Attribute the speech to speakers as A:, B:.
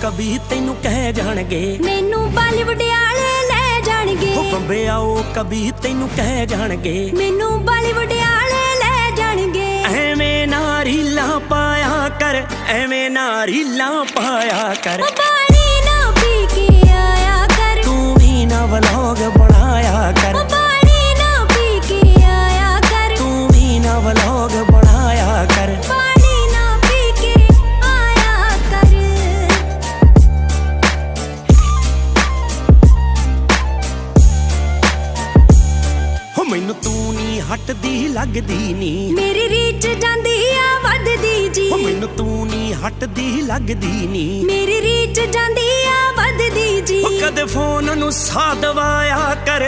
A: ਕਬੀ ਤੈਨੂੰ ਕਹਿ ਜਾਣਗੇ,
B: ਮੈਨੂੰ ਬਾਲੀਵੁੱਡ ਵਾਲੇ ਲੈ ਜਾਣਗੇ।
A: ਹੋ ਬੰਬੇ ਆਓ ਕਬੀ ਤੈਨੂੰ ਕਹਿ ਜਾਣਗੇ,
B: ਮੈਨੂੰ ਬਾਲੀਵੁੱਡ ਵਾਲੇ ਲੈ ਜਾਣਗੇ।
A: ਐਵੇਂ ਨਾ ਰੀਲਾਂ ਪਾਇਆ ਕਰ, ਐਵੇਂ ਨਾ ਰੀਲਾਂ ਪਾਇਆ ਕਰ।
B: ਉਹ ਪਾਣੀ ਨਾ ਪੀ ਕੇ ਆਇਆ ਕਰ,
A: ਤੂੰ ਵੀ ਨਾ ਵਲੌਗ ਬਣਾਇਆ ਕਰ।
B: ਉਹ ਪਾਣੀ ਨਾ ਪੀ ਕੇ ਆਇਆ ਕਰ,
A: ਤੂੰ ਵੀ ਨਾ ਵਲੌਗ ਬਣਾਇਆ ਕਰ।
B: ਪਾਣੀ ਨਾ ਪੀ ਕੇ ਆਇਆ ਕਰ।
A: ਹੋ ਮੈਨੂੰ ਤੂੰ ਨੀ ਹਟਦੀ ਲੱਗਦੀ ਨੀ,
B: ਮੇਰੀ ਰੀਚ ਜਾਂਦੀ ਆ ਵੱਧਦੀ ਜੀ।
A: ਹੋ ਮੈਨੂੰ ਤੂੰ ਨੀ ਹਟਦੀ ਲੱਗਦੀ ਨੀ,
B: ਮੇਰੀ ਰੀਚ ਜਾਂਦੀ ਆ ਵੱਧਦੀ ਜੀ।
A: ਹੋ ਕਦੇ ਫੋਨ ਨੂੰ ਸਾਹ ਦਵਾਇਆ ਕਰ,